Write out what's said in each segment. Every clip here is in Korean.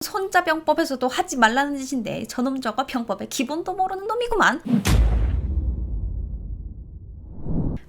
손자병법에서도 하지 말라는 짓인데 저놈 저거 병법의 기본도 모르는 놈이구만.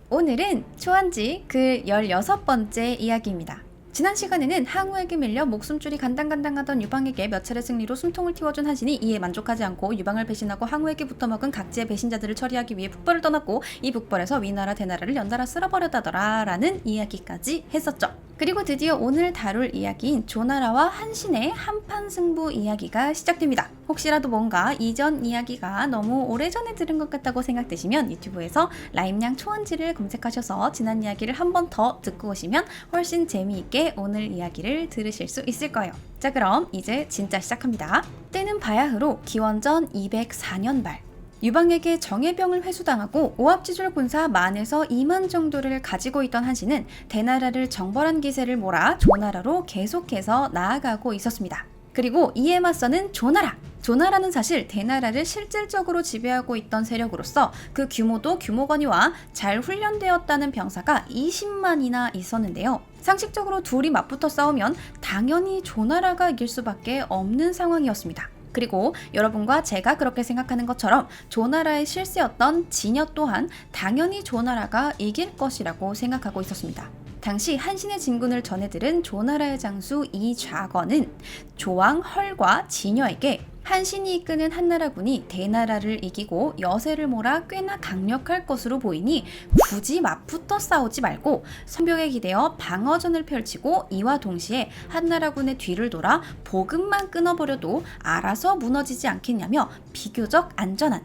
오늘은 초한지 그 16번째 이야기입니다. 지난 시간에는 항우에게 밀려 목숨줄이 간당간당하던 유방에게 몇 차례 승리로 숨통을 틔워준 한신이 이에 만족하지 않고 유방을 배신하고 항우에게 붙어먹은 각지의 배신자들을 처리하기 위해 북벌을 떠났고, 이 북벌에서 위나라 대나라를 연달아 쓸어버렸다더라 라는 이야기까지 했었죠. 그리고 드디어 오늘 다룰 이야기인 조나라와 한신의 한판 승부 이야기가 시작됩니다. 혹시라도 뭔가 이전 이야기가 너무 오래전에 들은 것 같다고 생각되시면 유튜브에서 라임냥 초한지를 검색하셔서 지난 이야기를 한 번 더 듣고 오시면 훨씬 재미있게 오늘 이야기를 들으실 수 있을 거예요. 자, 그럼 이제 진짜 시작합니다. 때는 바야흐로 기원전 204년 말, 유방에게 정예병을 회수당하고 오합지졸 군사 10,000에서 20,000 정도를 가지고 있던 한신은 대나라를 정벌한 기세를 몰아 조나라로 계속해서 나아가고 있었습니다. 그리고 이에 맞서는 조나라! 조나라는 사실 대나라를 실질적으로 지배하고 있던 세력으로서 그 규모도 규모거니와 잘 훈련되었다는 병사가 200,000이나 있었는데요. 상식적으로 둘이 맞붙어 싸우면 당연히 조나라가 이길 수밖에 없는 상황이었습니다. 그리고 여러분과 제가 그렇게 생각하는 것처럼 조나라의 실세였던 진여 또한 당연히 조나라가 이길 것이라고 생각하고 있었습니다. 당시 한신의 진군을 전해들은 조나라의 장수 이좌건은 조왕 헐과 진여에게 한신이 이끄는 한나라군이 대나라를 이기고 여세를 몰아 꽤나 강력할 것으로 보이니 굳이 맞붙어 싸우지 말고 성벽에 기대어 방어전을 펼치고, 이와 동시에 한나라군의 뒤를 돌아 보급만 끊어버려도 알아서 무너지지 않겠냐며 비교적 안전한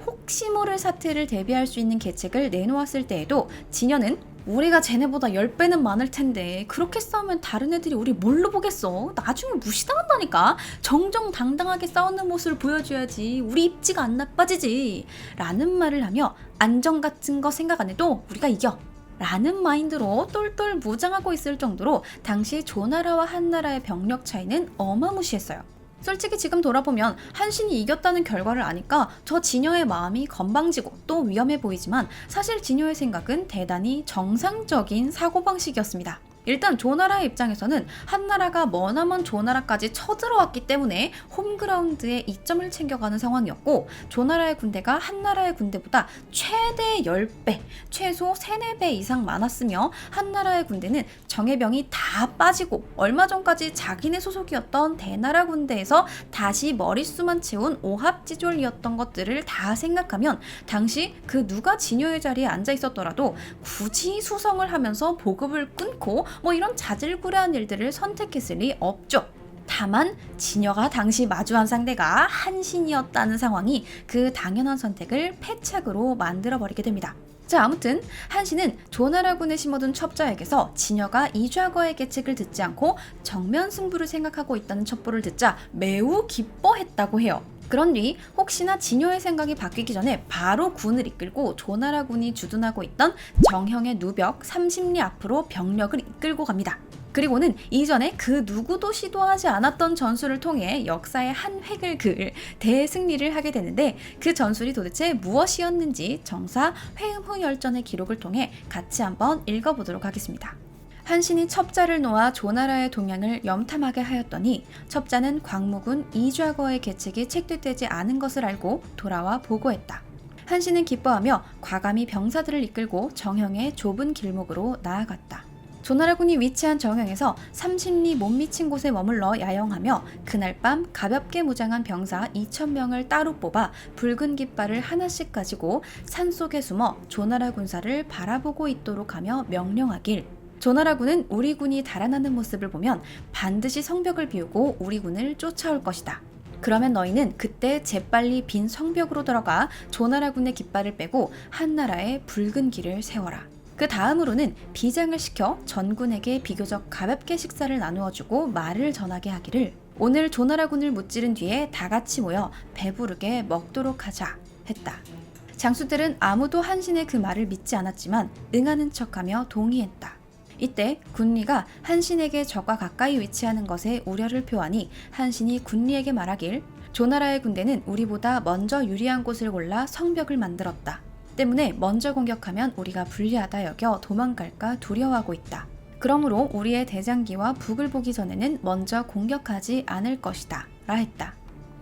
혹시 모를 사태를 대비할 수 있는 계책을 내놓았을 때에도 진여는 우리가 쟤네보다 10배는 많을 텐데 그렇게 싸우면 다른 애들이 우리 뭘로 보겠어? 나중에 무시당한다니까. 정정당당하게 싸우는 모습을 보여줘야지 우리 입지가 안 나빠지지 라는 말을 하며, 안정 같은 거 생각 안 해도 우리가 이겨 라는 마인드로 똘똘 무장하고 있을 정도로 당시 조나라와 한나라의 병력 차이는 어마무시했어요. 솔직히 지금 돌아보면 한신이 이겼다는 결과를 아니까 저 진여의 마음이 건방지고 또 위험해 보이지만, 사실 진여의 생각은 대단히 정상적인 사고방식이었습니다. 일단 조나라의 입장에서는 한나라가 머나먼 조나라까지 쳐들어왔기 때문에 홈그라운드에 이점을 챙겨가는 상황이었고, 조나라의 군대가 한나라의 군대보다 최대 10배, 최소 3, 4배 이상 많았으며, 한나라의 군대는 정예병이 다 빠지고 얼마 전까지 자기네 소속이었던 대나라 군대에서 다시 머릿수만 채운 오합지졸이었던 것들을 다 생각하면 당시 그 누가 진여의 자리에 앉아 있었더라도 굳이 수성을 하면서 보급을 끊고 이런 자질구레한 일들을 선택했을 리 없죠. 다만 진여가 당시 마주한 상대가 한신이었다는 상황이 그 당연한 선택을 패착으로 만들어버리게 됩니다. 자, 아무튼 한신은 조나라군에 심어둔 첩자에게서 진여가 이좌거의 계책을 듣지 않고 정면 승부를 생각하고 있다는 첩보를 듣자 매우 기뻐했다고 해요. 그런 뒤 혹시나 진여의 생각이 바뀌기 전에 바로 군을 이끌고 조나라군이 주둔하고 있던 정형의 누벽 30리 앞으로 병력을 이끌고 갑니다. 그리고는 이전에 그 누구도 시도하지 않았던 전술을 통해 역사의 한 획을 그을 대승리를 하게 되는데, 그 전술이 도대체 무엇이었는지 정사 회음후열전의 기록을 통해 같이 한번 읽어보도록 하겠습니다. 한신이 첩자를 놓아 조나라의 동향을 염탐하게 하였더니 첩자는 광무군 이좌거의 계책이 책도되지 않은 것을 알고 돌아와 보고했다. 한신은 기뻐하며 과감히 병사들을 이끌고 정형의 좁은 길목으로 나아갔다. 조나라군이 위치한 정형에서 30리 못 미친 곳에 머물러 야영하며 그날 밤 가볍게 무장한 병사 2,000명을 따로 뽑아 붉은 깃발을 하나씩 가지고 산속에 숨어 조나라 군사를 바라보고 있도록 하며 명령하길, 조나라군은 우리 군이 달아나는 모습을 보면 반드시 성벽을 비우고 우리 군을 쫓아올 것이다. 그러면 너희는 그때 재빨리 빈 성벽으로 들어가 조나라군의 깃발을 빼고 한나라의 붉은 길을 세워라. 그 다음으로는 비장을 시켜 전군에게 비교적 가볍게 식사를 나누어주고 말을 전하게 하기를, 오늘 조나라군을 무찌른 뒤에 다 같이 모여 배부르게 먹도록 하자 했다. 장수들은 아무도 한신의 그 말을 믿지 않았지만 응하는 척하며 동의했다. 이때 군리가 한신에게 적과 가까이 위치하는 것에 우려를 표하니 한신이 군리에게 말하길, 조나라의 군대는 우리보다 먼저 유리한 곳을 골라 성벽을 만들었다. 때문에 먼저 공격하면 우리가 불리하다 여겨 도망갈까 두려워하고 있다. 그러므로 우리의 대장기와 북을 보기 전에는 먼저 공격하지 않을 것이다 라 했다.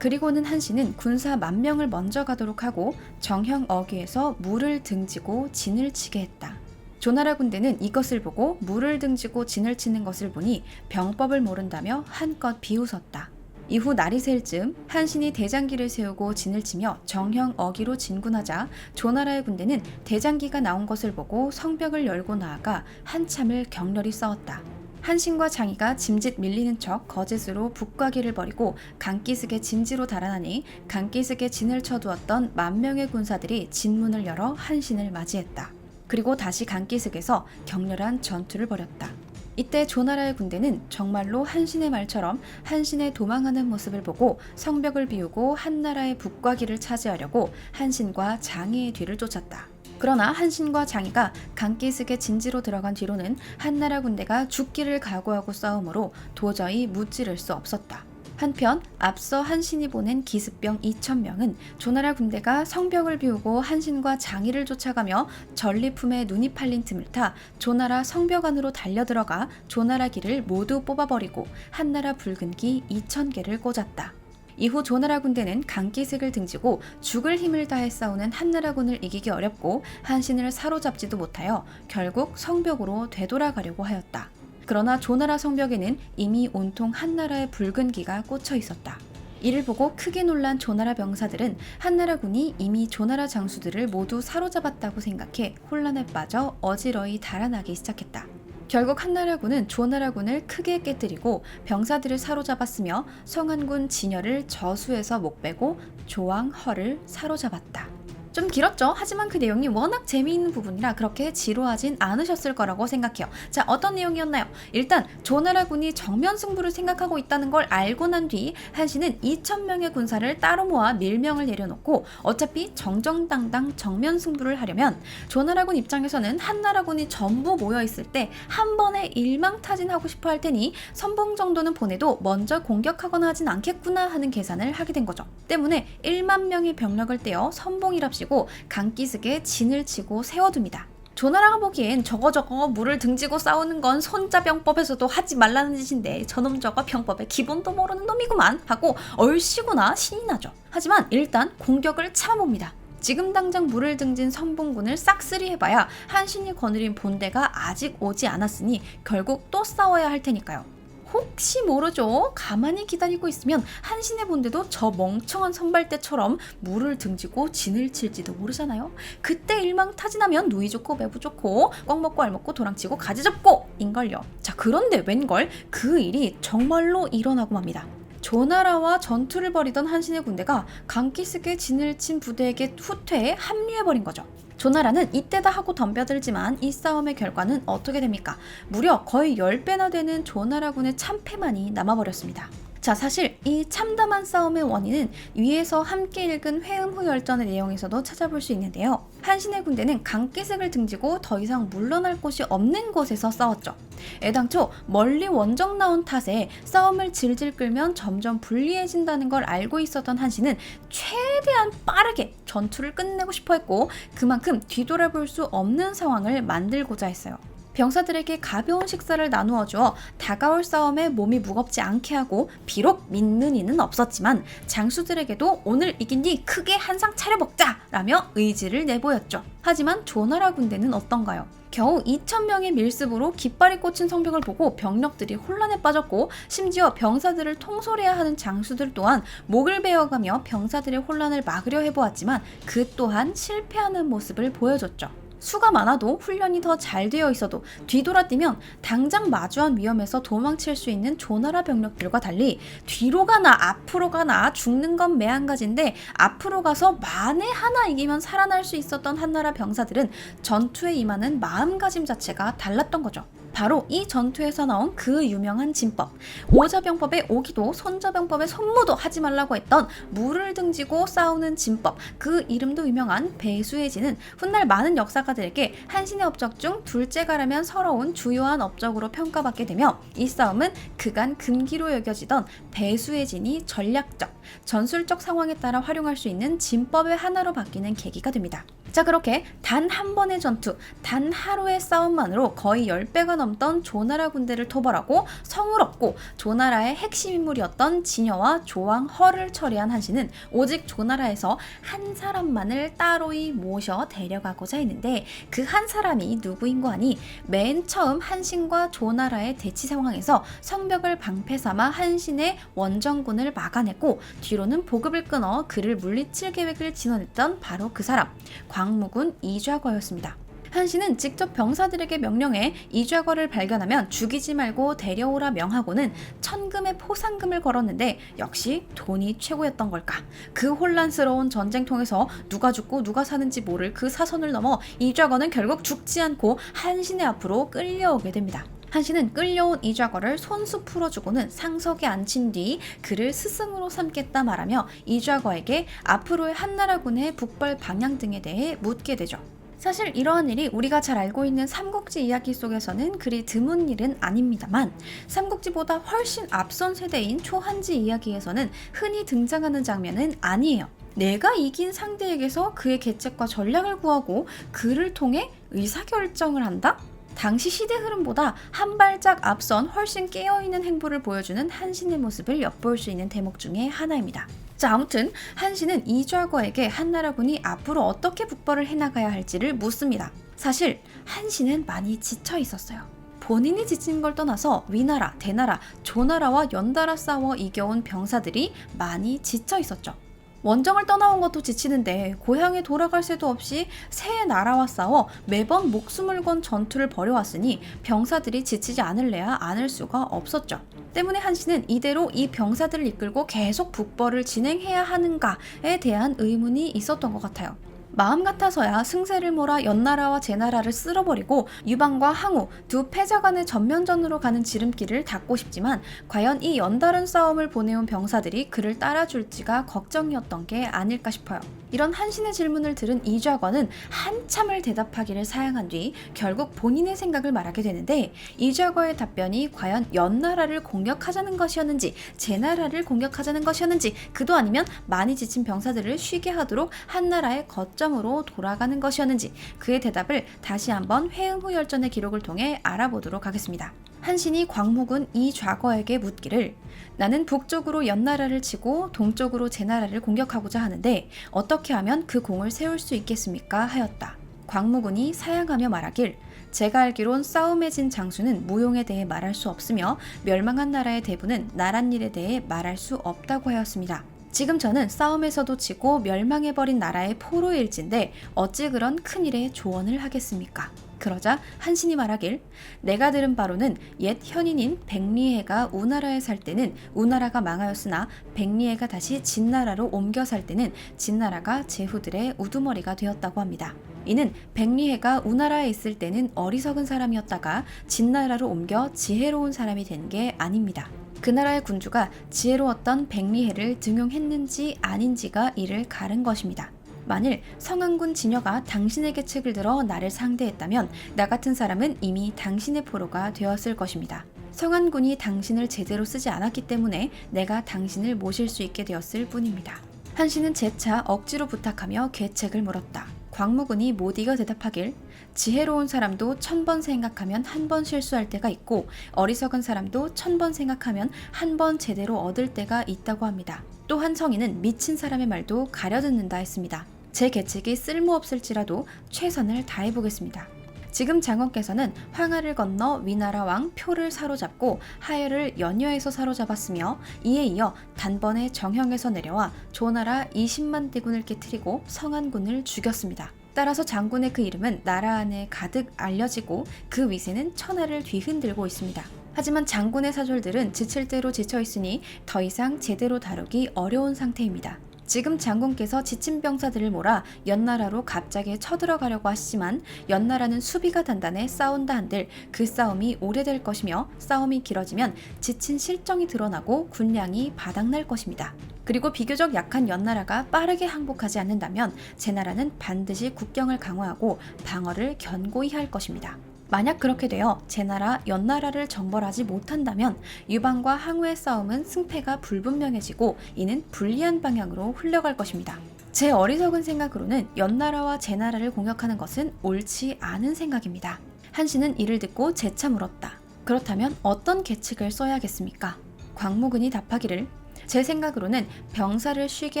그리고는 한신은 군사 10,000명을 먼저 가도록 하고 정형 어귀에서 물을 등지고 진을 치게 했다. 조나라 군대는 이것을 보고 물을 등지고 진을 치는 것을 보니 병법을 모른다며 한껏 비웃었다. 이후 날이 셀 즈음 한신이 대장기를 세우고 진을 치며 정형 어귀로 진군하자 조나라의 군대는 대장기가 나온 것을 보고 성벽을 열고 나아가 한참을 격렬히 싸웠다. 한신과 장이가 짐짓 밀리는 척 거짓으로 북과기를 벌이고 강기슭의 진지로 달아나니 강기슭에 진을 쳐두었던 10,000명의 군사들이 진문을 열어 한신을 맞이했다. 그리고 다시 강기슭에서 격렬한 전투를 벌였다. 이때 조나라의 군대는 정말로 한신의 말처럼 한신의 도망하는 모습을 보고 성벽을 비우고 한나라의 북과기를 차지하려고 한신과 장이의 뒤를 쫓았다. 그러나 한신과 장이가 강기슭의 진지로 들어간 뒤로는 한나라 군대가 죽기를 각오하고 싸우므로 도저히 무찌를 수 없었다. 한편 앞서 한신이 보낸 기습병 2,000명은 조나라 군대가 성벽을 비우고 한신과 장이를 쫓아가며 전리품에 눈이 팔린 틈을 타 조나라 성벽 안으로 달려들어가 조나라 기를 모두 뽑아버리고 한나라 붉은기 2,000개를 꽂았다. 이후 조나라 군대는 강기슭을 등지고 죽을 힘을 다해 싸우는 한나라군을 이기기 어렵고 한신을 사로잡지도 못하여 결국 성벽으로 되돌아가려고 하였다. 그러나 조나라 성벽에는 이미 온통 한나라의 붉은 기가 꽂혀 있었다. 이를 보고 크게 놀란 조나라 병사들은 한나라군이 이미 조나라 장수들을 모두 사로잡았다고 생각해 혼란에 빠져 어지러이 달아나기 시작했다. 결국 한나라군은 조나라군을 크게 깨뜨리고 병사들을 사로잡았으며 성안군 진열을 저수에서 목 빼고 조왕 허를 사로잡았다. 좀 길었죠? 하지만 그 내용이 워낙 재미있는 부분이라 그렇게 지루하진 않으셨을 거라고 생각해요. 자, 어떤 내용이었나요? 일단 조나라군이 정면 승부를 생각하고 있다는 걸 알고 난 뒤 한신은 2,000명의 군사를 따로 모아 밀명을 내려놓고 어차피 정정당당 정면 승부를 하려면 조나라군 입장에서는 한나라군이 전부 모여있을 때 한 번에 일망타진하고 싶어 할 테니 선봉 정도는 보내도 먼저 공격하거나 하진 않겠구나 하는 계산을 하게 된 거죠. 때문에 10,000명의 병력을 떼어 선봉이랍시고 강기슭에 진을 치고 세워둡니다. 조나라가 보기엔 저거 물을 등지고 싸우는 건 손자병법에서도 하지 말라는 짓인데 저놈 저거 병법의 기본도 모르는 놈이구만 하고 얼씨구나 신이 나죠. 하지만 일단 공격을 참아봅니다. 지금 당장 물을 등진 선봉군을 싹쓸이 해봐야 한신이 거느린 본대가 아직 오지 않았으니 결국 또 싸워야 할 테니까요. 혹시 모르죠? 가만히 기다리고 있으면 한신의 본대도 저 멍청한 선발대처럼 물을 등지고 진을 칠지도 모르잖아요. 그때 일망타진하면 누이 좋고 매부 좋고 꽉 먹고 알 먹고 도랑치고 가지 잡고 인걸요. 자, 그런데 웬걸 그 일이 정말로 일어나고 맙니다. 조나라와 전투를 벌이던 한신의 군대가 강기슭에 진을 친 부대에게 후퇴해 합류해버린 거죠. 조나라는 이때다 하고 덤벼들지만 이 싸움의 결과는 어떻게 됩니까? 무려 거의 10배나 되는 조나라군의 참패만이 남아버렸습니다. 자, 사실 이 참담한 싸움의 원인은 위에서 함께 읽은 회음후 열전의 내용에서도 찾아볼 수 있는데요. 한신의 군대는 강기슭을 등지고 더 이상 물러날 곳이 없는 곳에서 싸웠죠. 애당초 멀리 원정 나온 탓에 싸움을 질질 끌면 점점 불리해진다는 걸 알고 있었던 한신은 최대한 빠르게 전투를 끝내고 싶어 했고 그만큼 뒤돌아볼 수 없는 상황을 만들고자 했어요. 병사들에게 가벼운 식사를 나누어 주어 다가올 싸움에 몸이 무겁지 않게 하고 비록 믿는 이는 없었지만 장수들에게도 오늘 이긴 뒤 크게 한상 차려 먹자 라며 의지를 내보였죠. 하지만 조나라 군대는 어떤가요? 겨우 2,000명의 밀습으로 깃발이 꽂힌 성벽을 보고 병력들이 혼란에 빠졌고 심지어 병사들을 통솔해야 하는 장수들 또한 목을 베어가며 병사들의 혼란을 막으려 해보았지만 그 또한 실패하는 모습을 보여줬죠. 수가 많아도 훈련이 더 잘 되어 있어도 뒤돌아뛰면 당장 마주한 위험에서 도망칠 수 있는 조나라 병력들과 달리 뒤로 가나 앞으로 가나 죽는 건 매한가지인데 앞으로 가서 만에 하나 이기면 살아날 수 있었던 한나라 병사들은 전투에 임하는 마음가짐 자체가 달랐던 거죠. 바로 이 전투에서 나온 그 유명한 진법, 오자병법의 오기도 손자병법의 손무도 하지 말라고 했던 물을 등지고 싸우는 진법, 그 이름도 유명한 배수의 진은 훗날 많은 역사가들에게 한신의 업적 중 둘째가라면 서러운 주요한 업적으로 평가받게 되며 이 싸움은 그간 금기로 여겨지던 배수의 진이 전략적, 전술적 상황에 따라 활용할 수 있는 진법의 하나로 바뀌는 계기가 됩니다. 자, 그렇게 단 한 번의 전투, 단 하루의 싸움만으로 거의 10배가 넘던 조나라 군대를 토벌하고 성을 얻고 조나라의 핵심 인물이었던 진여와 조왕 허를 처리한 한신은 오직 조나라에서 한 사람만을 따로이 모셔 데려가고자 했는데 그 한 사람이 누구인 거 아니? 맨 처음 한신과 조나라의 대치 상황에서 성벽을 방패 삼아 한신의 원정군을 막아내고 뒤로는 보급을 끊어 그를 물리칠 계획을 진언했던 바로 그 사람, 광무군 이좌거였습니다. 한신은 직접 병사들에게 명령해 이좌거를 발견하면 죽이지 말고 데려오라 명하고는 천금의 포상금을 걸었는데 역시 돈이 최고였던 걸까? 그 혼란스러운 전쟁통에서 누가 죽고 누가 사는지 모를 그 사선을 넘어 이좌거는 결국 죽지 않고 한신의 앞으로 끌려오게 됩니다. 한신은 끌려온 이좌거를 손수 풀어주고는 상석에 앉힌 뒤 그를 스승으로 삼겠다 말하며 이좌거에게 앞으로의 한나라군의 북벌 방향 등에 대해 묻게 되죠. 사실 이러한 일이 우리가 잘 알고 있는 삼국지 이야기 속에서는 그리 드문 일은 아닙니다만 삼국지보다 훨씬 앞선 세대인 초한지 이야기에서는 흔히 등장하는 장면은 아니에요. 내가 이긴 상대에게서 그의 계책과 전략을 구하고 그를 통해 의사결정을 한다? 당시 시대 흐름보다 한 발짝 앞선 훨씬 깨어있는 행보를 보여주는 한신의 모습을 엿볼 수 있는 대목 중에 하나입니다. 자, 아무튼 한신은 이좌거에게 한나라군이 앞으로 어떻게 북벌을 해나가야 할지를 묻습니다. 사실 한신은 많이 지쳐 있었어요. 본인이 지친 걸 떠나서 위나라, 대나라, 조나라와 연달아 싸워 이겨온 병사들이 많이 지쳐 있었죠. 원정을 떠나온 것도 지치는데 고향에 돌아갈 새도 없이 새 나라와 싸워 매번 목숨을 건 전투를 벌여왔으니 병사들이 지치지 않을래야 않을 수가 없었죠. 때문에 한신은 이대로 이 병사들을 이끌고 계속 북벌을 진행해야 하는가에 대한 의문이 있었던 것 같아요. 마음 같아서야 승세를 몰아 연나라와 제나라를 쓸어버리고 유방과 항우 두 패자 간의 전면전으로 가는 지름길을 닫고 싶지만 과연 이 연달은 싸움을 보내온 병사들이 그를 따라줄지가 걱정이었던 게 아닐까 싶어요. 이런 한신의 질문을 들은 이좌거는 한참을 대답하기를 사양한 뒤 결국 본인의 생각을 말하게 되는데 이좌거의 답변이 과연 연나라를 공격하자는 것이었는지 제나라를 공격하자는 것이었는지 그도 아니면 많이 지친 병사들을 쉬게 하도록 한나라의 거점으로 돌아가는 것이었는지 그의 대답을 다시 한번 회음 후 열전의 기록을 통해 알아보도록 하겠습니다. 한신이 광무군 이좌거에게 묻기를 나는 북쪽으로 연나라를 치고 동쪽으로 제나라를 공격하고자 하는데 어떻게 하면 그 공을 세울 수 있겠습니까? 하였다. 광무군이 사양하며 말하길 제가 알기론 싸움에 진 장수는 무용에 대해 말할 수 없으며 멸망한 나라의 대부는 나랏일에 대해 말할 수 없다고 하였습니다. 지금 저는 싸움에서도 지고 멸망해버린 나라의 포로일진데 어찌 그런 큰일에 조언을 하겠습니까? 그러자 한신이 말하길 내가 들은 바로는 옛 현인인 백리해가 우나라에 살 때는 우나라가 망하였으나 백리해가 다시 진나라로 옮겨 살 때는 진나라가 제후들의 우두머리가 되었다고 합니다. 이는 백리해가 우나라에 있을 때는 어리석은 사람이었다가 진나라로 옮겨 지혜로운 사람이 된 게 아닙니다. 그 나라의 군주가 지혜로웠던 백리해를 등용했는지 아닌지가 이를 가른 것입니다. 만일 성안군 진여가 당신의 계책을 들어 나를 상대했다면 나 같은 사람은 이미 당신의 포로가 되었을 것입니다. 성안군이 당신을 제대로 쓰지 않았기 때문에 내가 당신을 모실 수 있게 되었을 뿐입니다. 한신은 재차 억지로 부탁하며 계책을 물었다. 광무군이 못 이겨 대답하길 지혜로운 사람도 1000번 생각하면 한 번 실수할 때가 있고 어리석은 사람도 1000번 생각하면 한 번 제대로 얻을 때가 있다고 합니다. 또한 성인은 미친 사람의 말도 가려듣는다 했습니다. 제 계책이 쓸모없을지라도 최선을 다해보겠습니다. 지금 장원께서는 황하를 건너 위나라 왕 표를 사로잡고 하열을 연여에서 사로잡았으며 이에 이어 단번에 정형에서 내려와 조나라 20만 대군을 깨트리고 성안군을 죽였습니다. 따라서 장군의 그 이름은 나라 안에 가득 알려지고 그 위세는 천하를 뒤흔들고 있습니다. 하지만 장군의 사졸들은 지칠 대로 지쳐 있으니 더 이상 제대로 다루기 어려운 상태입니다. 지금 장군께서 지친 병사들을 몰아 연나라로 갑자기 쳐들어가려고 하시지만 연나라는 수비가 단단해 싸운다 한들 그 싸움이 오래될 것이며 싸움이 길어지면 지친 실정이 드러나고 군량이 바닥날 것입니다. 그리고 비교적 약한 연나라가 빠르게 항복하지 않는다면 제나라는 반드시 국경을 강화하고 방어를 견고히 할 것입니다. 만약 그렇게 되어 제나라, 연나라를 정벌하지 못한다면 유방과 항우의 싸움은 승패가 불분명해지고 이는 불리한 방향으로 흘러갈 것입니다. 제 어리석은 생각으로는 연나라와 제나라를 공격하는 것은 옳지 않은 생각입니다. 한신은 이를 듣고 재차 물었다. 그렇다면 어떤 계책을 써야겠습니까? 광무근이 답하기를 제 생각으로는 병사를 쉬게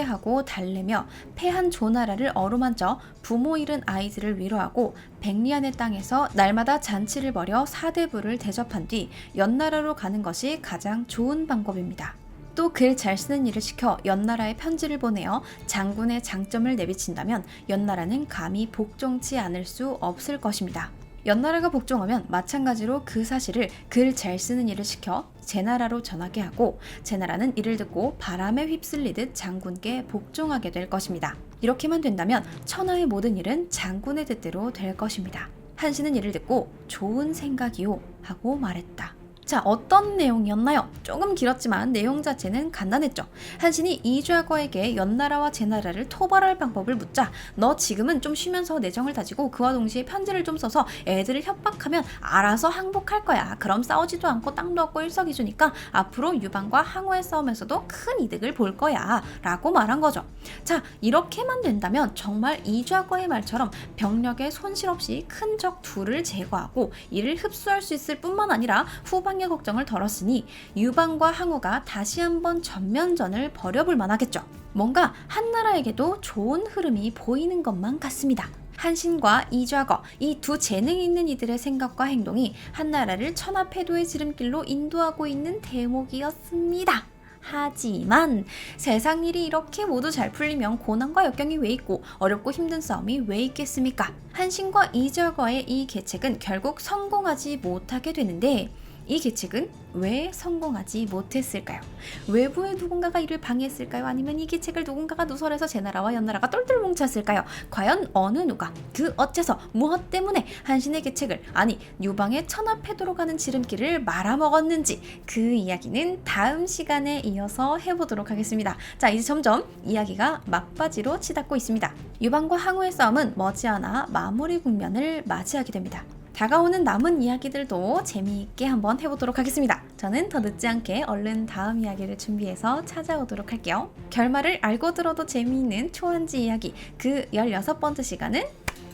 하고 달래며 패한 조나라를 어루만져 부모 잃은 아이들을 위로하고 백리안의 땅에서 날마다 잔치를 벌여 사대부를 대접한 뒤 연나라로 가는 것이 가장 좋은 방법입니다. 또 글 잘 쓰는 일을 시켜 연나라에 편지를 보내어 장군의 장점을 내비친다면 연나라는 감히 복종치 않을 수 없을 것입니다. 연나라가 복종하면 마찬가지로 그 사실을 글 잘 쓰는 일을 시켜 제나라로 전하게 하고 제나라는 이를 듣고 바람에 휩쓸리듯 장군께 복종하게 될 것입니다. 이렇게만 된다면 천하의 모든 일은 장군의 뜻대로 될 것입니다. 한신은 이를 듣고 좋은 생각이요 하고 말했다. 자, 어떤 내용이었나요? 조금 길었지만 내용 자체는 간단했죠. 한신이 이좌거에게 연나라와 제나라를 토벌할 방법을 묻자 너 지금은 좀 쉬면서 내정을 다지고 그와 동시에 편지를 좀 써서 애들을 협박하면 알아서 항복할 거야. 그럼 싸우지도 않고 땅도 얻고 일석이조니까 앞으로 유방과 항우의 싸움에서도 큰 이득을 볼 거야 라고 말한 거죠. 자, 이렇게만 된다면 정말 이좌거의 말처럼 병력의 손실 없이 큰 적 둘을 제거하고 이를 흡수할 수 있을 뿐만 아니라 후방 걱정을 덜었으니 유방과 항우가 다시 한번 전면전을 벌여볼 만하겠죠. 뭔가 한나라에게도 좋은 흐름이 보이는 것만 같습니다. 한신과 이좌거, 이 두 재능이 있는 이들의 생각과 행동이 한나라를 천하패도의 지름길로 인도하고 있는 대목이었습니다. 하지만 세상 일이 이렇게 모두 잘 풀리면 고난과 역경이 왜 있고 어렵고 힘든 싸움이 왜 있겠습니까? 한신과 이좌거의 이 계책은 결국 성공하지 못하게 되는데 이 계책은 왜 성공하지 못했을까요? 외부의 누군가가 이를 방해했을까요? 아니면 이 계책을 누군가가 누설해서 제나라와 연나라가 똘똘 뭉쳤을까요? 과연 어느 누가 그 어째서 무엇 때문에 한신의 계책을 아니 유방의 천하패도로 가는 지름길을 말아먹었는지 그 이야기는 다음 시간에 이어서 해보도록 하겠습니다. 자, 이제 점점 이야기가 막바지로 치닫고 있습니다. 유방과 항우의 싸움은 머지않아 마무리 국면을 맞이하게 됩니다. 다가오는 남은 이야기들도 재미있게 한번 해보도록 하겠습니다. 저는 더 늦지 않게 얼른 다음 이야기를 준비해서 찾아오도록 할게요. 결말을 알고 들어도 재미있는 초한지 이야기 그 16번째 시간은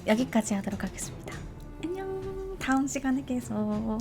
여기까지 하도록 하겠습니다. 안녕. 다음 시간에 계속.